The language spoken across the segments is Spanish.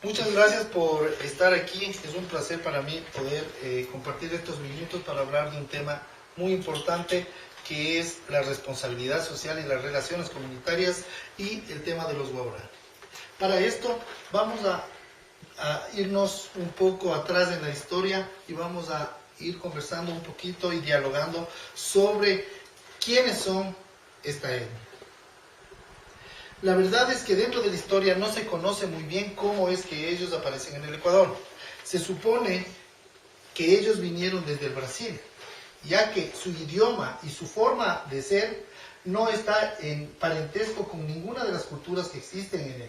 Muchas gracias por estar aquí. Es un placer para mí poder compartir estos minutos para hablar de un tema muy importante que es la responsabilidad social y las relaciones comunitarias y el tema de los guaraní. Para esto vamos a irnos un poco atrás en la historia y vamos a ir conversando un poquito y dialogando sobre quiénes son esta etnia. La verdad es que dentro de la historia no se conoce muy bien cómo es que ellos aparecen en el Ecuador. Se supone que ellos vinieron desde el Brasil, ya que su idioma y su forma de ser no está en parentesco con ninguna de las culturas que existen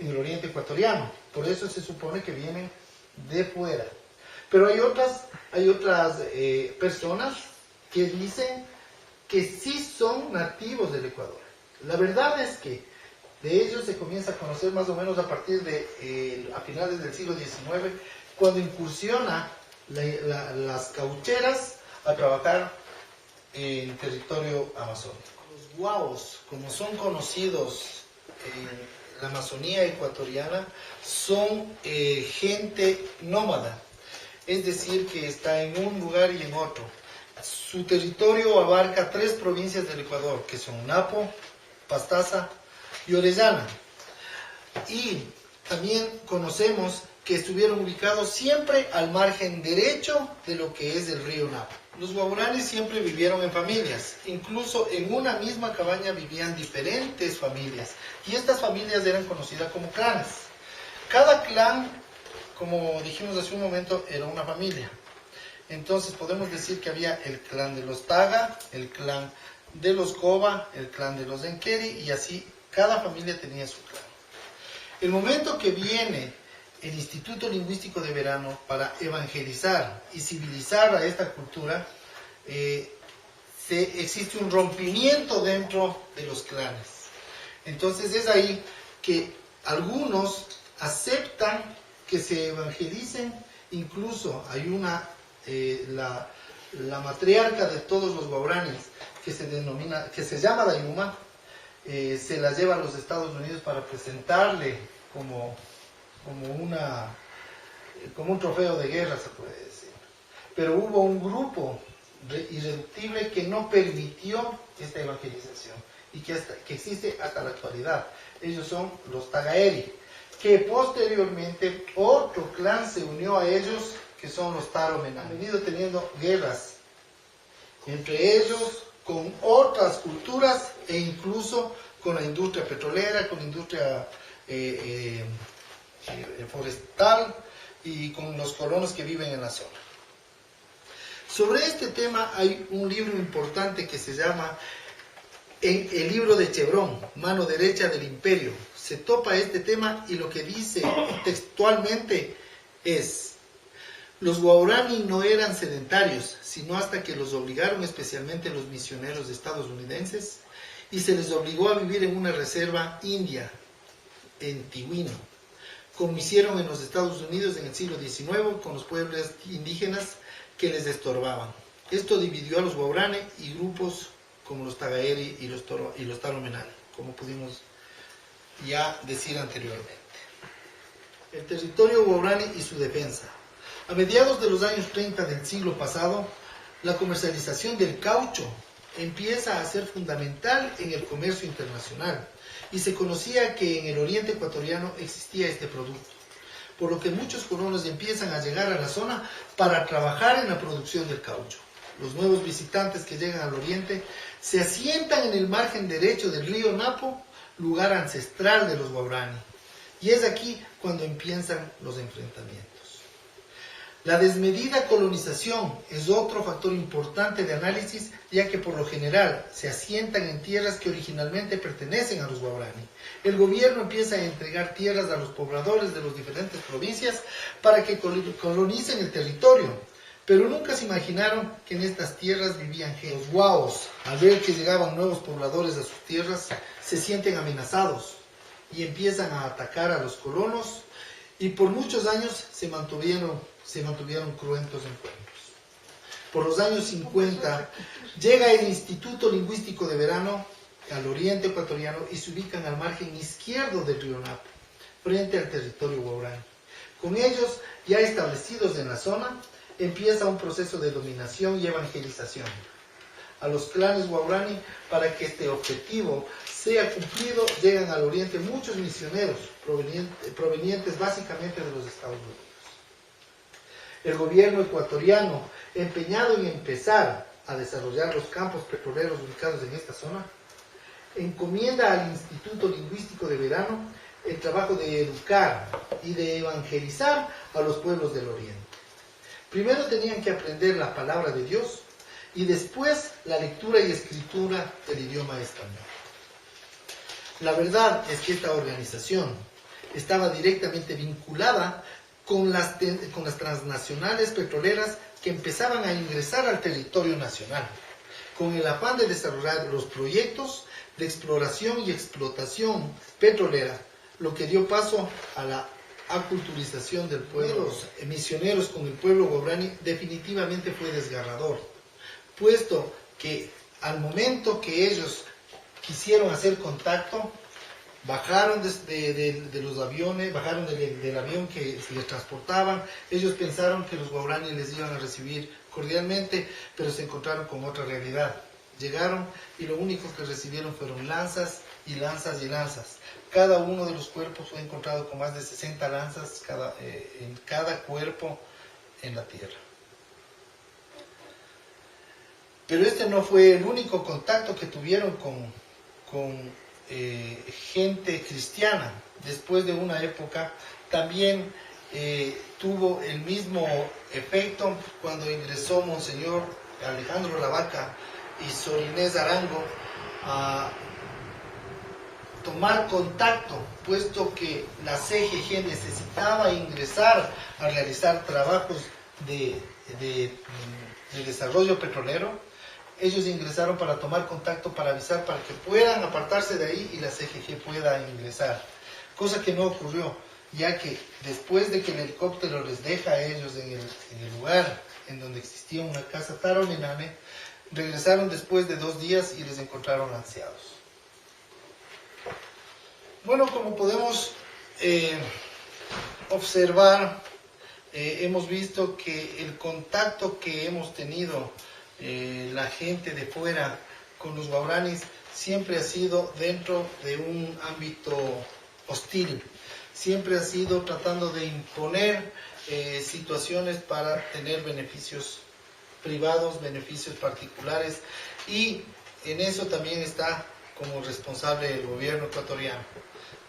en el oriente ecuatoriano. Por eso se supone que vienen de fuera. Pero hay otras personas que dicen que sí son nativos del Ecuador. La verdad es que de ellos se comienza a conocer más o menos a partir de a finales del siglo XIX, cuando incursiona las caucheras a trabajar en territorio amazónico. Los guaos, como son conocidos en la Amazonía ecuatoriana, son gente nómada, es decir, que está en un lugar y en otro. Su territorio abarca 3 provincias del Ecuador, que son Napo, Pastaza y Orellana. Y también conocemos que estuvieron ubicados siempre al margen derecho de lo que es el río Napo. Los guaraníes siempre vivieron en familias, incluso en una misma cabaña vivían diferentes familias, y estas familias eran conocidas como clanes. Cada clan, como dijimos hace un momento, era una familia. Entonces podemos decir que había el clan de los Taga, el clan de los Coba, el clan de los Enqueri, y así cada familia tenía su clan. El momento que viene el Instituto Lingüístico de Verano para evangelizar y civilizar a esta cultura, existe un rompimiento dentro de los clanes. Entonces es ahí que algunos aceptan que se evangelicen. Incluso hay la matriarca de todos los guaraníes, que se llama Dayuma, se la lleva a los Estados Unidos para presentarle como un trofeo de guerra, se puede decir. Pero hubo un grupo irreductible que no permitió esta evangelización y que existe hasta la actualidad. Ellos son los Tagaeri, que posteriormente otro clan se unió a ellos, que son los Taromenán. Han venido teniendo guerras entre ellos, con otras culturas e incluso con la industria petrolera, con la industria forestal y con los colonos que viven en la zona. Sobre este tema hay un libro importante que se llama El libro de Chevron, Mano Derecha del Imperio. Se topa este tema y lo que dice textualmente es: los guaraní no eran sedentarios, sino hasta que los obligaron, especialmente los misioneros estadounidenses, y se les obligó a vivir en una reserva india, en Tihuino, como hicieron en los Estados Unidos en el siglo XIX con los pueblos indígenas que les estorbaban. Esto dividió a los guaraní y grupos como los Tagaeri y los Taromenán, como pudimos ya decir anteriormente. El territorio guaraní y su defensa. A mediados de los años 30 del siglo pasado, la comercialización del caucho empieza a ser fundamental en el comercio internacional y se conocía que en el oriente ecuatoriano existía este producto, por lo que muchos colonos empiezan a llegar a la zona para trabajar en la producción del caucho. Los nuevos visitantes que llegan al oriente se asientan en el margen derecho del río Napo, lugar ancestral de los guaraní, y es aquí cuando empiezan los enfrentamientos. La desmedida colonización es otro factor importante de análisis, ya que por lo general se asientan en tierras que originalmente pertenecen a los guaraní. El gobierno empieza a entregar tierras a los pobladores de las diferentes provincias para que colonicen el territorio, pero nunca se imaginaron que en estas tierras vivían gente. Los guaos, al ver que llegaban nuevos pobladores a sus tierras, se sienten amenazados y empiezan a atacar a los colonos, y por muchos años se mantuvieron cruentos encuentros. Por los años 50 llega el Instituto Lingüístico de Verano al oriente ecuatoriano y se ubican al margen izquierdo del río Napo. frente al territorio guaraní. Con ellos, ya establecidos en la zona, empieza un proceso de dominación y evangelización a los clanes guaraní. Para que este objetivo sea cumplido, llegan al oriente muchos misioneros provenientes básicamente de los Estados Unidos. El gobierno ecuatoriano, empeñado en empezar a desarrollar los campos petroleros ubicados en esta zona, encomienda al Instituto Lingüístico de Verano el trabajo de educar y de evangelizar a los pueblos del oriente. Primero tenían que aprender la palabra de Dios y después la lectura y escritura del idioma español. La verdad es que esta organización estaba directamente vinculada con las transnacionales petroleras que empezaban a ingresar al territorio nacional, con el afán de desarrollar los proyectos de exploración y explotación petrolera, lo que dio paso a la aculturización del pueblo. Los misioneros con el pueblo guaraní definitivamente fue desgarrador, puesto que al momento que ellos quisieron hacer contacto, bajaron de los aviones, bajaron del avión que se les transportaban. Ellos pensaron que los guaraníes les iban a recibir cordialmente, pero se encontraron con otra realidad. Llegaron y lo único que recibieron fueron lanzas y lanzas y lanzas. Cada uno de los cuerpos fue encontrado con más de 60 lanzas en cada cuerpo en la tierra. Pero este no fue el único contacto que tuvieron con gente cristiana. Después de una época también tuvo el mismo efecto cuando ingresó Monseñor Alejandro Lavaca y Sor Inés Arango a tomar contacto, puesto que la CGG necesitaba ingresar a realizar trabajos de desarrollo petrolero. Ellos ingresaron para tomar contacto, para avisar, para que puedan apartarse de ahí y la CGG pueda ingresar. Cosa que no ocurrió, ya que después de que el helicóptero les deja a ellos en el lugar en donde existía una casa Taronenane, regresaron después de 2 días y les encontraron ansiados. Bueno, como podemos observar, hemos visto que el contacto que hemos tenido la gente de fuera con los guaraníes siempre ha sido dentro de un ámbito hostil, siempre ha sido tratando de imponer situaciones para tener beneficios privados, beneficios particulares, y en eso también está como responsable el gobierno ecuatoriano.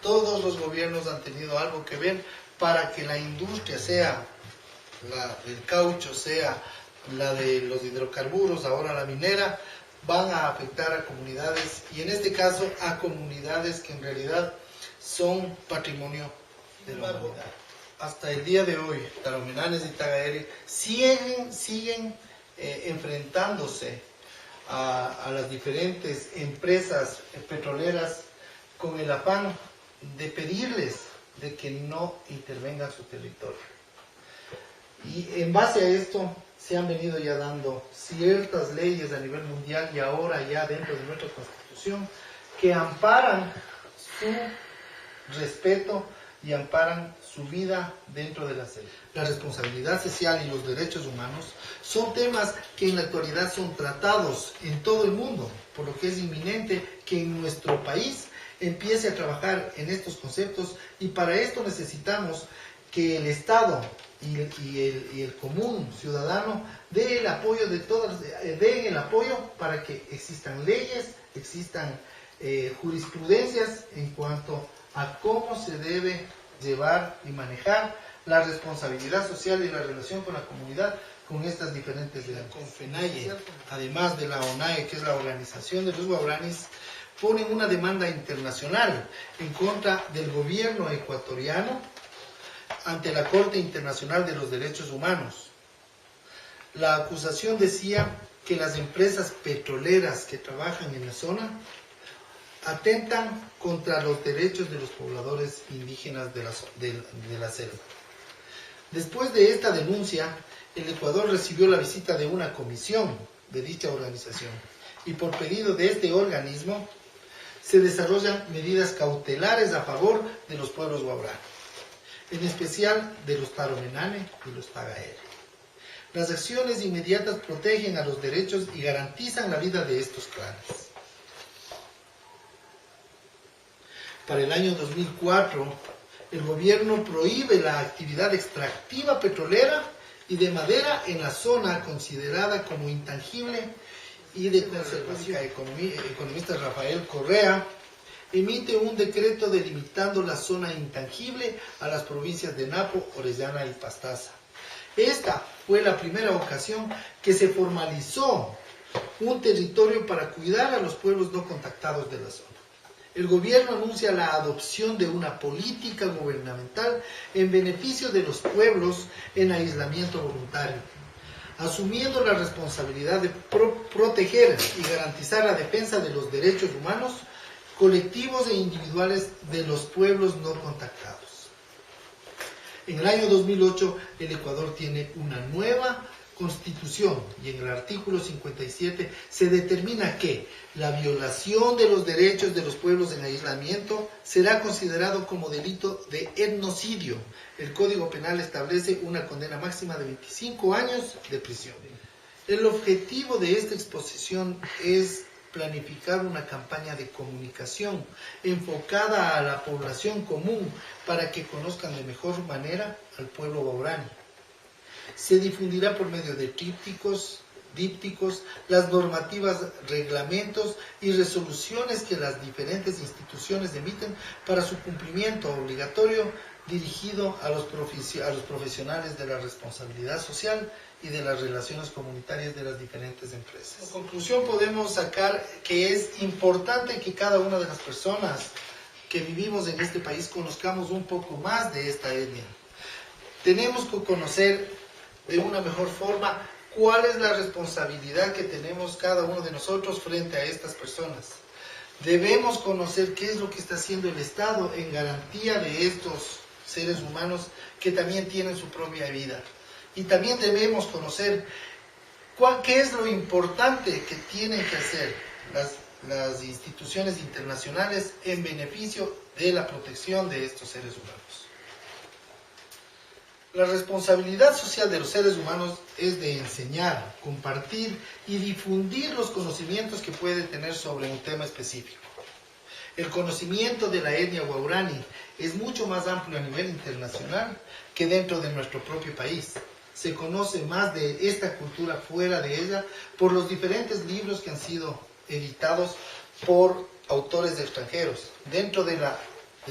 Todos los gobiernos han tenido algo que ver para que la industria, sea la del caucho, sea la de los hidrocarburos, ahora la minera, van a afectar a comunidades, y en este caso a comunidades que en realidad son patrimonio de la humanidad. Hasta el día de hoy, Taromenanes y Tagaere siguen enfrentándose a las diferentes empresas petroleras con el afán de pedirles de que no intervengan su territorio. Y en base a esto se han venido ya dando ciertas leyes a nivel mundial y ahora ya dentro de nuestra Constitución que amparan su respeto y amparan su vida dentro de la selva. La responsabilidad social y los derechos humanos son temas que en la actualidad son tratados en todo el mundo, por lo que es inminente que en nuestro país empiece a trabajar en estos conceptos, y para esto necesitamos que el Estado y el común ciudadano den el apoyo den el apoyo para que existan leyes, existan jurisprudencias en cuanto a cómo se debe llevar y manejar la responsabilidad social y la relación con la comunidad con estas diferentes leyes. Con FENAYE, además de la ONAE, que es la Organización de los Guaraníes, ponen una demanda internacional en contra del gobierno ecuatoriano ante la Corte Internacional de los Derechos Humanos. La acusación decía que las empresas petroleras que trabajan en la zona atentan contra los derechos de los pobladores indígenas de la selva. Después de esta denuncia, el Ecuador recibió la visita de una comisión de dicha organización, y por pedido de este organismo se desarrollan medidas cautelares a favor de los pueblos guaraní, en especial de los Taromenane y los Tagaere. Las acciones inmediatas protegen a los derechos y garantizan la vida de estos clanes. Para el año 2004, el gobierno prohíbe la actividad extractiva petrolera y de madera en la zona considerada como intangible y de conservación. El economista Rafael Correa emite un decreto delimitando la zona intangible a las provincias de Napo, Orellana y Pastaza. Esta fue la primera ocasión que se formalizó un territorio para cuidar a los pueblos no contactados de la zona. El gobierno anuncia la adopción de una política gubernamental en beneficio de los pueblos en aislamiento voluntario, asumiendo la responsabilidad de proteger y garantizar la defensa de los derechos humanos colectivos e individuales de los pueblos no contactados. En el año 2008, el Ecuador tiene una nueva Constitución y en el artículo 57 se determina que la violación de los derechos de los pueblos en aislamiento será considerado como delito de etnocidio. El Código Penal establece una condena máxima de 25 años de prisión. El objetivo de esta exposición es planificar una campaña de comunicación enfocada a la población común para que conozcan de mejor manera al pueblo guaraní. Se difundirá por medio de trípticos, dípticos, las normativas, reglamentos y resoluciones que las diferentes instituciones emiten para su cumplimiento obligatorio dirigido a los profesionales de la responsabilidad social y de las relaciones comunitarias de las diferentes empresas. En conclusión, podemos sacar que es importante que cada una de las personas que vivimos en este país conozcamos un poco más de esta etnia. Tenemos que conocer de una mejor forma cuál es la responsabilidad que tenemos cada uno de nosotros frente a estas personas. Debemos conocer qué es lo que está haciendo el Estado en garantía de estos seres humanos que también tienen su propia vida. Y también debemos conocer qué es lo importante que tienen que hacer las instituciones internacionales en beneficio de la protección de estos seres humanos. La responsabilidad social de los seres humanos es de enseñar, compartir y difundir los conocimientos que puede tener sobre un tema específico. El conocimiento de la etnia guaraní es mucho más amplio a nivel internacional que dentro de nuestro propio país. Se conoce más de esta cultura fuera de ella por los diferentes libros que han sido editados por autores extranjeros. Dentro de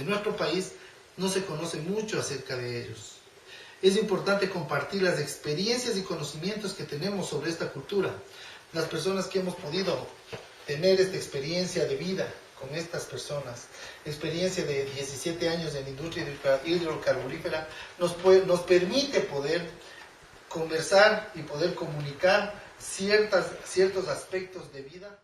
nuestro país no se conoce mucho acerca de ellos. Es importante compartir las experiencias y conocimientos que tenemos sobre esta cultura. Las personas que hemos podido tener esta experiencia de vida con estas personas, experiencia de 17 años en la industria hidrocarburífera, nos permite poder conversar y poder comunicar ciertos aspectos de vida.